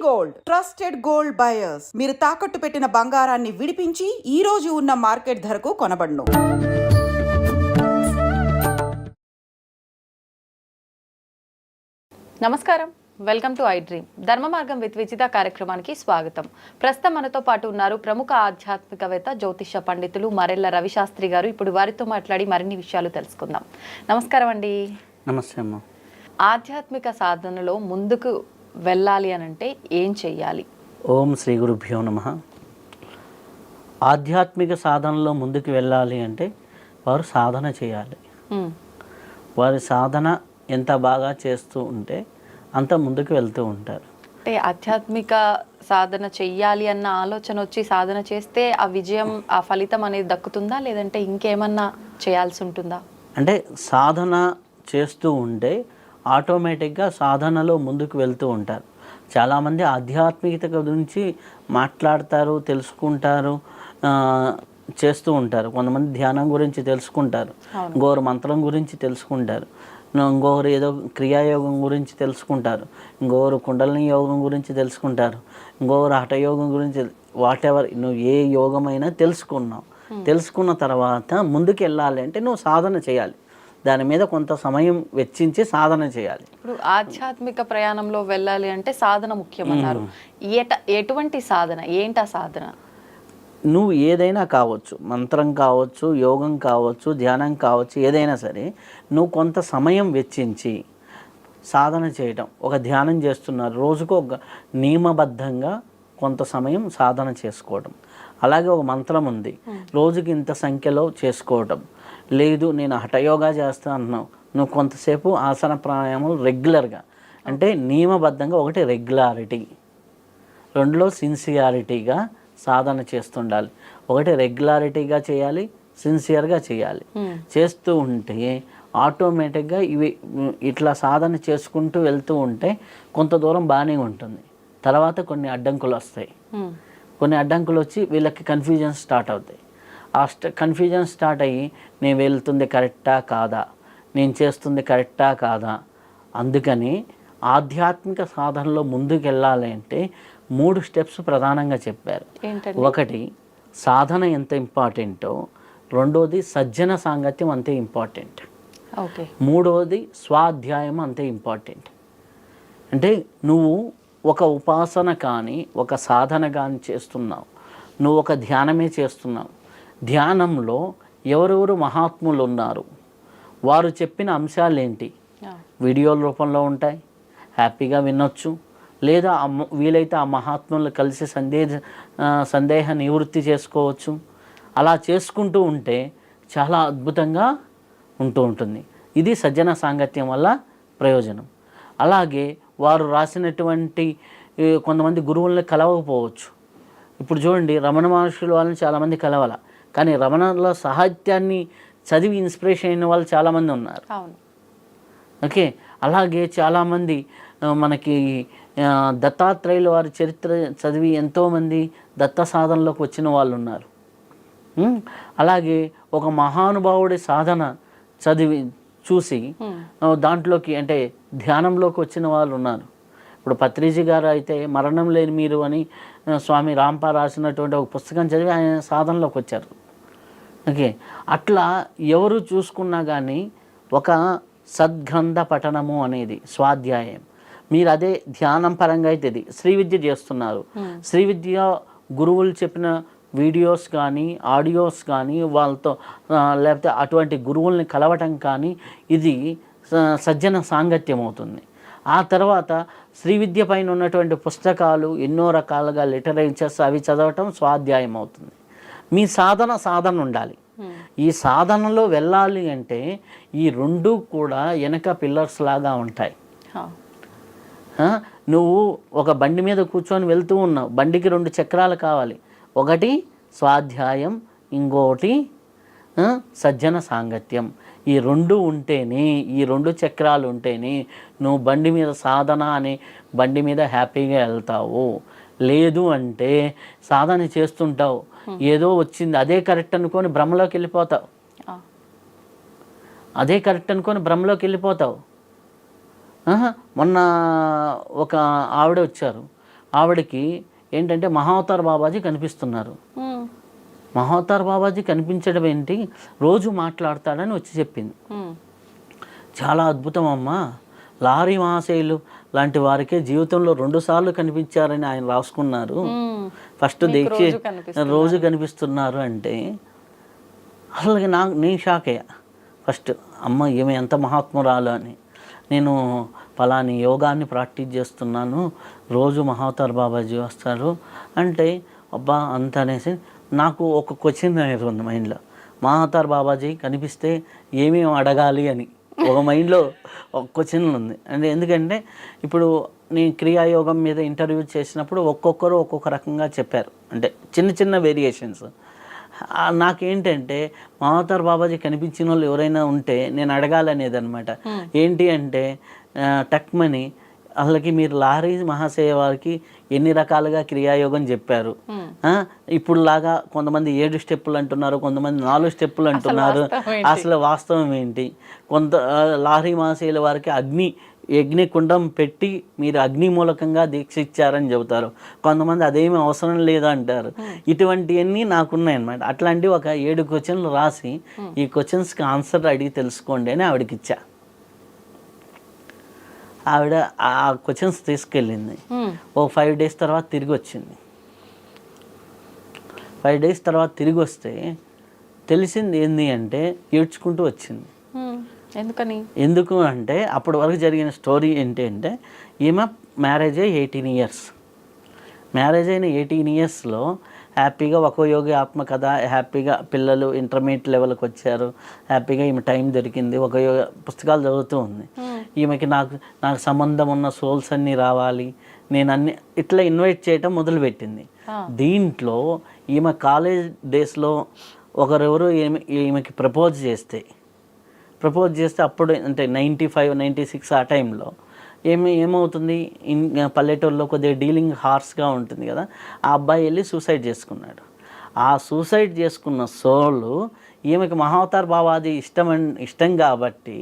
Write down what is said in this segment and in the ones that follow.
Gold trusted gold buyers. మీరు తాకట్టు పెట్టిన బంగారాన్ని విడిపించి ఈ రోజు ఉన్న మార్కెట్ ధరకు కొనబడును. నమస్కారం, వెల్కమ్ టు ఐ డ్రీమ్. ధర్మ మార్గం విత్ విజిత కార్యక్రమానికి స్వాగతం. ప్రస్తుతం మనతో పాటు ఉన్నారు ప్రముఖ ఆధ్యాత్మికవేత్త, జ్యోతిష పండితులు మరెల్ల రవిశాస్త్రి గారు. ఇప్పుడు వారితో మాట్లాడి మరిన్ని విషయాలు తెలుసుకుందాం. నమస్కారం అండి. నమస్తే అమ్మ. ఆధ్యాత్మిక సాధనలో ముందుకు వెళ్ళాలి అని అంటే ఏం చెయ్యాలి? ఓం శ్రీ గురుభ్యో నమః. ఆధ్యాత్మిక సాధనలో ముందుకు వెళ్ళాలి అంటే వారు సాధన చేయాలి. వారి సాధన ఎంత బాగా చేస్తూ ఉంటే అంత ముందుకు వెళ్తూ ఉంటారు. అంటే ఆధ్యాత్మిక సాధన చెయ్యాలి అన్న ఆలోచన వచ్చి సాధన చేస్తే ఆ విజయం, ఆ ఫలితం అనేది దక్కుతుందా, లేదంటే ఇంకేమన్నా చేయాల్సి ఉంటుందా? అంటే సాధన చేస్తూ ఉంటే ఆటోమేటిక్గా సాధనలో ముందుకు వెళ్తూ ఉంటారు. చాలామంది ఆధ్యాత్మికత గురించి మాట్లాడతారు, తెలుసుకుంటారు, చేస్తూ ఉంటారు. కొంతమంది ధ్యానం గురించి తెలుసుకుంటారు, ఇంకొకరు మంత్రం గురించి తెలుసుకుంటారు, ఇంకొకరు ఏదో క్రియాయోగం గురించి తెలుసుకుంటారు, ఇంకొకరు కుండలిని యోగం గురించి తెలుసుకుంటారు, ఇంకొకరు హఠయోగం గురించి. వాటెవర్ నువ్వు ఏ యోగమైనా తెలుసుకున్నావు. తెలుసుకున్న తర్వాత ముందుకు వెళ్ళాలి అంటే నువ్వు సాధన చేయాలి. దాని మీద కొంత సమయం వెచ్చించి సాధన చేయాలి. ఇప్పుడు ఆధ్యాత్మిక ప్రయాణంలో వెళ్ళాలి అంటే సాధన ముఖ్యమన్నారు. ఎటువంటి సాధన, ఏంటా సాధన? నువ్వు ఏదైనా కావచ్చు, మంత్రం కావచ్చు, యోగం కావచ్చు, ధ్యానం కావచ్చు, ఏదైనా సరే నువ్వు కొంత సమయం వెచ్చించి సాధన చేయటం. ఒక ధ్యానం చేస్తున్నారు, రోజుకు ఒక నియమబద్ధంగా కొంత సమయం సాధన చేసుకోవడం. అలాగే ఒక మంత్రం ఉంది, రోజుకి ఇంత సంఖ్యలో చేసుకోవటం. లేదు నేను హఠయోగా చేస్తా అన్నావు, నువ్వు కొంతసేపు ఆసన ప్రాణాయామం రెగ్యులర్గా, అంటే నియమబద్ధంగా. ఒకటి రెగ్యులారిటీ, రెండులో సిన్సియారిటీగా సాధన చేస్తుండాలి. ఒకటి రెగ్యులారిటీగా చేయాలి, సిన్సియర్గా చేయాలి. చేస్తూ ఉంటే ఆటోమేటిక్గా ఇవి ఇట్లా సాధన చేసుకుంటూ వెళ్తూ ఉంటే కొంత దూరం బాగానే ఉంటుంది. తర్వాత కొన్ని అడ్డంకులు వస్తాయి. కొన్ని అడ్డంకులు వచ్చి వీళ్ళకి కన్ఫ్యూజన్ స్టార్ట్ అవుతాయి. ఆ కన్ఫ్యూజన్ స్టార్ట్ అయ్యి నేను వెళ్తుంది కరెక్టా కాదా, నేను చేస్తుంది కరెక్టా కాదా. అందుకని ఆధ్యాత్మిక సాధనలో ముందుకు వెళ్ళాలి అంటే 3 స్టెప్స్ ప్రధానంగా చెప్పారు. ఒకటి సాధన ఎంత ఇంపార్టెంటో, రెండోది సజ్జన సాంగత్యం అంతే ఇంపార్టెంట్, మూడోది స్వాధ్యాయం అంతే ఇంపార్టెంట్. అంటే నువ్వు ఒక ఉపాసన కానీ ఒక సాధన కానీ చేస్తున్నావు, నువ్వు ఒక ధ్యానమే చేస్తున్నావు. ధ్యానంలో ఎవరెవరు మహాత్ములు ఉన్నారు, వారు చెప్పిన అంశాలు ఏంటి, వీడియోల రూపంలో ఉంటాయి, హ్యాపీగా వినొచ్చు. లేదా వీలైతే ఆ మహాత్ములు కలిసి సందేహ నివృత్తి చేసుకోవచ్చు. అలా చేసుకుంటూ ఉంటే చాలా అద్భుతంగా ఉంటుంది. ఇది సజ్జన సాంగత్యం వల్ల ప్రయోజనం. అలాగే వారు రాసినటువంటి కొంతమంది గురువుల్ని కలవకపోవచ్చు. ఇప్పుడు చూడండి, రమణ మహర్షుల వాళ్ళని చాలామంది కలవాల, కానీ రమణలో సాహిత్యాన్ని చదివి ఇన్స్పిరేషన్ అయిన వాళ్ళు చాలామంది ఉన్నారు. ఓకే. అలాగే చాలామంది మనకి దత్తాత్రేయుల వారి చరిత్ర చదివి ఎంతోమంది దత్త సాధనలోకి వచ్చిన వాళ్ళు ఉన్నారు. అలాగే ఒక మహానుభావుడి సాధన చదివి చూసి దాంట్లోకి అంటే ధ్యానంలోకి వచ్చిన వాళ్ళు ఉన్నారు. ఇప్పుడు పత్రిజీ గారు అయితే మరణం లేని మీరు అని స్వామి రాంపా రాసినటువంటి ఒక పుస్తకం చదివి ఆయన సాధనలోకి వచ్చారు. ఓకే. అట్లా ఎవరు చూసుకున్నా కానీ ఒక సద్గ్రంథ పఠనము అనేది స్వాధ్యాయం. మీరు అదే ధ్యానం పరంగా అయితే ఇది శ్రీ విద్య చేస్తున్నారు, శ్రీ విద్య గురువులు చెప్పిన వీడియోస్ కానీ ఆడియోస్ కానీ వాళ్ళతో లేకపోతే అటువంటి గురువుల్ని కలవటం కానీ ఇది సజ్జన సాంగత్యం అవుతుంది. ఆ తర్వాత శ్రీ విద్య పైన ఉన్నటువంటి పుస్తకాలు ఎన్నో రకాలుగా లిటరేచర్స్ అవి చదవటం స్వాధ్యాయం అవుతుంది. మీ సాధన ఉండాలి. ఈ సాధనలో వెళ్ళాలి అంటే ఈ రెండు కూడా వెనక పిల్లర్స్ లాగా ఉంటాయి. నువ్వు ఒక బండి మీద కూర్చొని వెళ్తూ ఉన్నావు, బండికి 2 చక్రాలు కావాలి. ఒకటి స్వాధ్యాయం, ఇంకోటి సజ్జన సాంగత్యం. ఈ 2 ఉంటేనే, ఈ 2 చక్రాలు ఉంటేనే నువ్వు బండి మీద సాధన అనే బండి మీద హ్యాపీగా వెళ్తావు. లేదు అంటే సాధన చేస్తుంటావు, ఏదో వచ్చింది అదే కరెక్ట్ అనుకొని భ్రమలోకి వెళ్ళిపోతావు. అదే కరెక్ట్ అనుకొని భ్రమలోకి వెళ్ళిపోతావు. మొన్న ఒక ఆవిడ వచ్చారు, ఆవిడకి ఏంటంటే మహావతార్ బాబాజీ కనిపిస్తున్నారు. మహావతార్ బాబాజీ కనిపించడం ఏంటి, రోజు మాట్లాడతాడని వచ్చి చెప్పింది. చాలా అద్భుతం అమ్మా, లారీ మహాశయులు లాంటి వారికే జీవితంలో 2 సార్లు కనిపించారని ఆయన రాసుకున్నారు. ఫస్ట్ దీక్ష రోజు కనిపిస్తున్నారు అంటే అసలు నేను షాక్ అయ్యా. ఫస్ట్ అమ్మ ఈమె ఎంత మహాత్మురాలు అని. నేను పలాని యోగాన్ని ప్రాక్టీస్ చేస్తున్నాను, రోజు మహావతార్ బాబాజీ వస్తారు అంటే అబ్బా అంత అనేసి నాకు ఒక క్వశ్చన్ అనేది ఉంది మైండ్లో. మహావతార్ బాబాజీ కనిపిస్తే ఏమేమి అడగాలి అని ఒక మైండ్లో ఒక క్వశ్చన్ ఉంది. అంటే ఎందుకంటే ఇప్పుడు నేను క్రియాయోగం మీద ఇంటర్వ్యూ చేసినప్పుడు ఒక్కొక్కరు ఒక్కొక్క రకంగా చెప్పారు, అంటే చిన్న చిన్న వేరియేషన్స్. నాకేంటంటే మహావతార్ బాబాజీ కనిపించిన వాళ్ళు ఎవరైనా ఉంటే నేను అడగాలనేది అనమాట. ఏంటి అంటే టక్మని అసలుకి మీరు లారీ మహాశయ వారికి ఎన్ని రకాలుగా క్రియాయోగం చెప్పారు. ఇప్పుడు లాగా కొంతమంది 7 స్టెప్పులు అంటున్నారు, కొంతమంది 4 స్టెప్పులు అంటున్నారు. అసలు వాస్తవం ఏంటి? లారీ మహాశయుల వారికి అగ్నికుండం పెట్టి మీరు అగ్ని మూలకంగా దీక్ష ఇచ్చారని చెబుతారు, కొంతమంది అదేమీ అవసరం లేదు అంటారు. ఇటువంటివన్నీ నాకున్నాయి అన్నమాట. అట్లాంటి ఒక 7 క్వశ్చన్లు రాసి ఈ క్వశ్చన్స్కి ఆన్సర్ అడిగి తెలుసుకోండి అని ఆవిడకి ఇచ్చా. ఆవిడ ఆ క్వశ్చన్స్ తీసుకెళ్ళింది. ఓ 5 డేస్ తర్వాత తిరిగి వచ్చింది. 5 డేస్ తర్వాత తిరిగి వస్తే తెలిసింది ఏంది అంటే ఏడ్చుకుంటూ వచ్చింది. ఎందుకు అంటే అప్పటి వరకు జరిగిన స్టోరీ ఏంటి అంటే ఈమె మ్యారేజ్ అయ్యి 18 ఇయర్స్. మ్యారేజ్ అయిన 18 ఇయర్స్లో హ్యాపీగా ఒక యోగి ఆత్మకథ, హ్యాపీగా పిల్లలు ఇంటర్మీడియట్ లెవెల్కి వచ్చారు, హ్యాపీగా ఈమె టైం దొరికింది, ఒక యోగ పుస్తకాలు చదువుతూ ఉంది. ఈమెకి నాకు సంబంధం ఉన్న సోల్స్ అన్నీ రావాలి, నేను అన్ని ఇట్లా ఇన్వైట్ చేయటం మొదలుపెట్టింది. దీంట్లో ఈమె కాలేజ్ డేస్లో ఒకరెవరు ఈమెకి ప్రపోజ్ చేస్తే అప్పుడు అంటే 95, 96 ఆ టైంలో ఏమవుతుంది, పల్లెటూరులో కొద్దిగా డీలింగ్ హార్స్గా ఉంటుంది కదా, ఆ అబ్బాయి వెళ్ళి సూసైడ్ చేసుకున్నాడు. ఆ సూసైడ్ చేసుకున్న సోలు ఈమెకి మహావతార్ బాబాజీ ఇష్టం కాబట్టి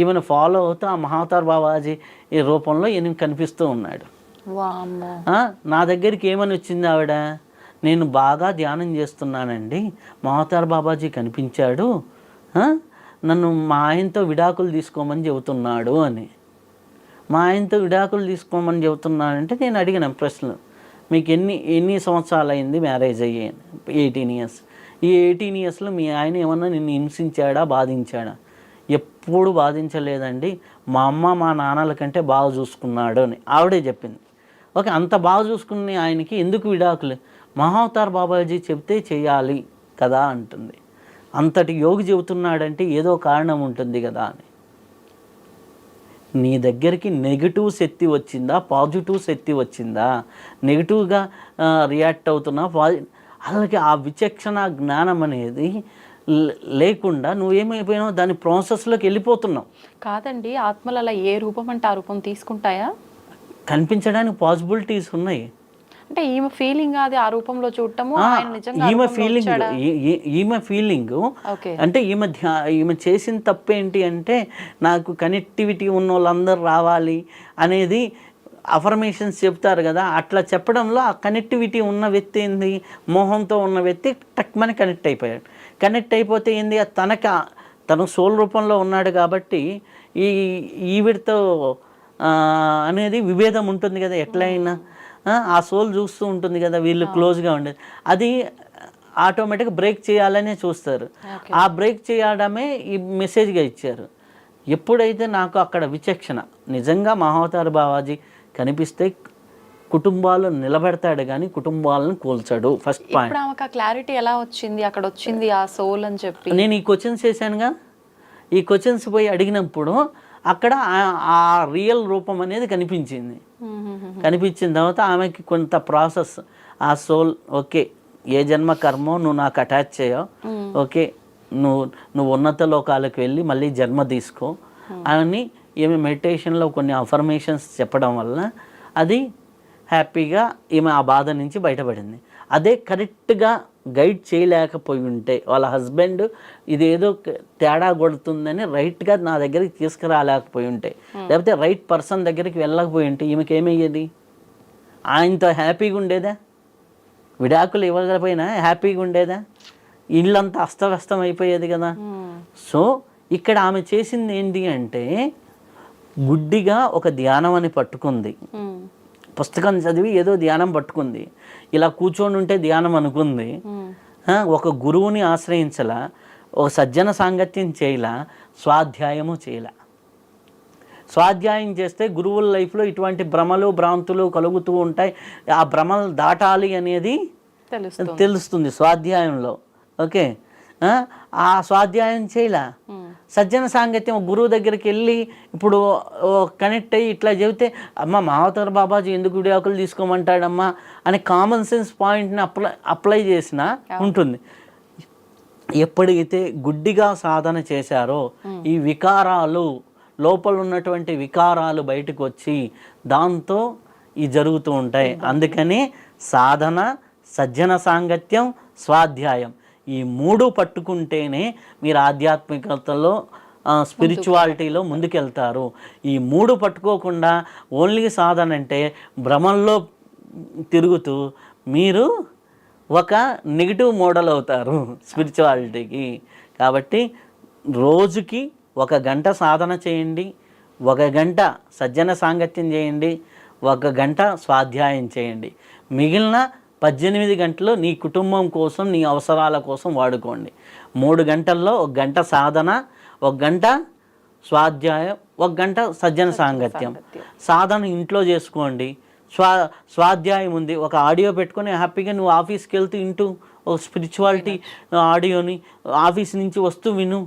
ఈమెను ఫాలో అవుతూ ఆ మహావతార్ బాబాజీ ఈ రూపంలో ఈయన కనిపిస్తూ ఉన్నాడు. నా దగ్గరికి ఏమని వచ్చింది ఆవిడ, నేను బాగా ధ్యానం చేస్తున్నానండి, మహావతార్ బాబాజీ కనిపించాడు, నన్ను మా ఆయనతో విడాకులు తీసుకోమని చెబుతున్నాడు అని. మా ఆయనతో విడాకులు తీసుకోమని చెబుతున్నానంటే నేను అడిగిన ప్రశ్నలు, మీకు ఎన్ని సంవత్సరాలు అయింది మ్యారేజ్ అయ్యి? 18 ఇయర్స్. ఈ 18 ఇయర్స్లో మీ ఆయన ఏమన్నా నిన్ను హింసించాడా, బాధించాడా? ఎప్పుడు బాధించలేదండి, మా అమ్మ మా నాన్నల కంటే బాగా చూసుకున్నాడు అని ఆవిడే చెప్పింది. ఓకే, అంత బాగా చూసుకునే ఆయనకి ఎందుకు విడాకులు? మహావతార్ బాబాజీ చెప్తే చేయాలి కదా అంటుంది. అంతటి యోగి చెబుతున్నాడంటే ఏదో కారణం ఉంటుంది కదా అని. నీ దగ్గరికి నెగిటివ్ శక్తి వచ్చిందా, పాజిటివ్ శక్తి వచ్చిందా? నెగిటివ్గా రియాక్ట్ అవుతున్నా, అలాగే ఆ విచక్షణ జ్ఞానం అనేది లేకుండా నువ్వేమైపోయినావు, దాని ప్రాసెస్లోకి వెళ్ళిపోతున్నావు. కాదండి, ఆత్మలు అలా ఏ రూపం అంటే ఆ రూపం తీసుకుంటాయా? కనిపించడానికి పాసిబిలిటీస్ ఉన్నాయి. అంటే ఈమె ఫీలింగ్ అది ఆ రూపంలో చూడటము, ఈమె ఫీలింగ్ అంటే ఈమె చేసిన తప్పేంటి అంటే నాకు కనెక్టివిటీ ఉన్న వాళ్ళందరూ రావాలి అనేది అఫర్మేషన్స్ చెప్తారు కదా, అట్లా చెప్పడంలో ఆ కనెక్టివిటీ ఉన్న వ్యక్తి ఏంది, మోహంతో ఉన్న వ్యక్తి టక్మని కనెక్ట్ అయిపోయాడు. కనెక్ట్ అయిపోతే ఏంది, తన సోల్ రూపంలో ఉన్నాడు కాబట్టి ఈవిడితో అనేది విభేదం ఉంటుంది కదా, ఎట్లయినా ఆ సోల్ చూస్తూ ఉంటుంది కదా, వీళ్ళు క్లోజ్గా ఉండేది, అది ఆటోమేటిక్గా బ్రేక్ చేయాలనే చూస్తారు. ఆ బ్రేక్ చేయడమే ఈ మెసేజ్గా ఇచ్చారు. ఎప్పుడైతే నాకు అక్కడ విచక్షణ, నిజంగా మహావతార్ బాబాజీ కనిపిస్తే కుటుంబాలు నిలబెడతాడు కానీ కుటుంబాలను కూల్చాడు. First point. క్లారిటీ ఎలా వచ్చింది, అక్కడ వచ్చింది ఆ సోల్ అని చెప్పి నేను ఈ క్వశ్చన్స్ చేశానుగా, ఈ క్వశ్చన్స్ పోయి అడిగినప్పుడు అక్కడ ఆ రియల్ రూపం అనేది కనిపించింది. కనిపించిన తర్వాత ఆమెకి కొంత ప్రాసెస్, ఆ సోల్ ఓకే ఏ జన్మ కర్మో నువ్వు నాకు అటాచ్ చేయవు, ఓకే నువ్వు ఉన్నత లోకాలకు వెళ్ళి మళ్ళీ జన్మ తీసుకో అని ఈమె మెడిటేషన్లో కొన్ని అఫర్మేషన్స్ చెప్పడం వల్ల అది హ్యాపీగా ఈమె ఆ బాధ నుంచి బయటపడింది. అదే కరెక్ట్గా గైడ్ చేయలేకపోయి ఉంటే వాళ్ళ హస్బెండ్ ఇదేదో తేడా కొడుతుందని రైట్గా నా దగ్గరికి తీసుకురాలేకపోయి ఉంటే, లేకపోతే రైట్ పర్సన్ దగ్గరికి వెళ్ళకపోయి ఉంటే ఈమెకి ఏమయ్యేది? ఆయనతో హ్యాపీగా ఉండేదా? విడాకులు ఇవ్వకపోయినా హ్యాపీగా ఉండేదా? ఇల్లంతా అస్తవ్యస్తం అయిపోయేది కదా. సో ఇక్కడ ఆమె చేసింది ఏంటి అంటే గుడ్డిగా ఒక ధ్యానం అని పట్టుకుంది, పుస్తకం చదివి ఏదో ధ్యానం పట్టుకుంది, ఇలా కూర్చొని ఉంటే ధ్యానం అనుకుంది, ఒక గురువుని ఆశ్రయించలా, ఒక సజ్జన సాంగత్యం చేయలా, స్వాధ్యాయము చేయలా. స్వాధ్యాయం చేస్తే గురువుల లైఫ్లో ఇటువంటి భ్రమలు భ్రాంతులు కలుగుతూ ఉంటాయి. ఆ భ్రమలు దాటాలి అనేది తెలుస్తుంది స్వాధ్యాయంలో. ఓకే, ఆ స్వాధ్యాయం చేయలా. సజ్జన సాంగత్యం గురువు దగ్గరికి వెళ్ళి ఇప్పుడు కనెక్ట్ అయ్యి ఇట్లా చెబితే అమ్మ మావతర బాబాజీ ఎందుకు విడాకులు తీసుకోమంటాడమ్మా అని కామన్ సెన్స్ పాయింట్ని అప్లై చేసినా ఉంటుంది. ఎప్పుడైతే గుడ్డిగా సాధన చేశారో ఈ వికారాలు, లోపల ఉన్నటువంటి వికారాలు బయటకు వచ్చి దాంతో ఇవి జరుగుతూ ఉంటాయి. అందుకని సాధన, సజ్జన సాంగత్యం, స్వాధ్యాయం ఈ 3 పట్టుకుంటేనే మీరు ఆధ్యాత్మికతలో స్పిరిచువాలిటీలో ముందుకెళ్తారు. ఈ 3 పట్టుకోకుండా ఓన్లీ సాధన అంటే భ్రమంలో తిరుగుతూ మీరు ఒక నెగిటివ్ మోడల్ అవుతారు స్పిరిచువాలిటీకి. కాబట్టి రోజుకి 1 గంట సాధన చేయండి, 1 గంట సజ్జన సాంగత్యం చేయండి, 1 గంట స్వాధ్యాయం చేయండి. మిగిలిన 18 గంటలు నీ కుటుంబం కోసం, నీ అవసరాల కోసం వాడుకోండి. 3 గంటల్లో 1 గంట సాధన, 1 గంట స్వాధ్యాయం, 1 గంట సజ్జన సాంగత్యం. సాధన ఇంట్లో చేసుకోండి. స్వాధ్యాయం ఉంది, ఒక ఆడియో పెట్టుకొని హ్యాపీగా నువ్వు ఆఫీస్కి వెళ్తూ ఇంటూ ఒక స్పిరిచువాలిటీ ఆడియోని ఆఫీస్ నుంచి వస్తూ విను.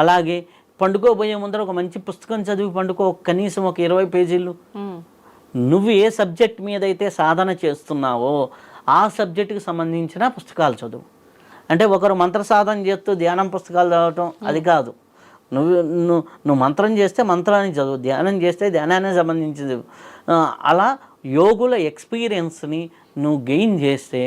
అలాగే పండుకోబోయే ముందర ఒక మంచి పుస్తకం చదివి పండుకో, కనీసం ఒక 20 పేజీలు. నువ్వు ఏ సబ్జెక్ట్ మీద అయితే సాధన చేస్తున్నావో ఆ సబ్జెక్టుకి సంబంధించిన పుస్తకాలు చదువు. అంటే ఒకరు మంత్ర సాధన చేస్తూ ధ్యానం పుస్తకాలు చదవటం అది కాదు. నువ్వు మంత్రం చేస్తే మంత్రాన్ని చదువు, ధ్యానం చేస్తే ధ్యానానికి సంబంధించింది. అలా యోగుల ఎక్స్పీరియన్స్ని నువ్వు గెయిన్ చేస్తే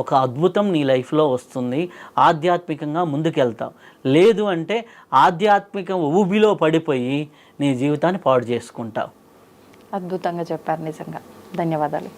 ఒక అద్భుతం నీ లైఫ్లో వస్తుంది. ఆధ్యాత్మికంగా ముందుకెళ్తావు. లేదు అంటే ఆధ్యాత్మిక ఊబిలో పడిపోయి నీ జీవితాన్ని పాడు చేసుకుంటావు. అద్భుతంగా చెప్పారు, నిజంగా ధన్యవాదాలు.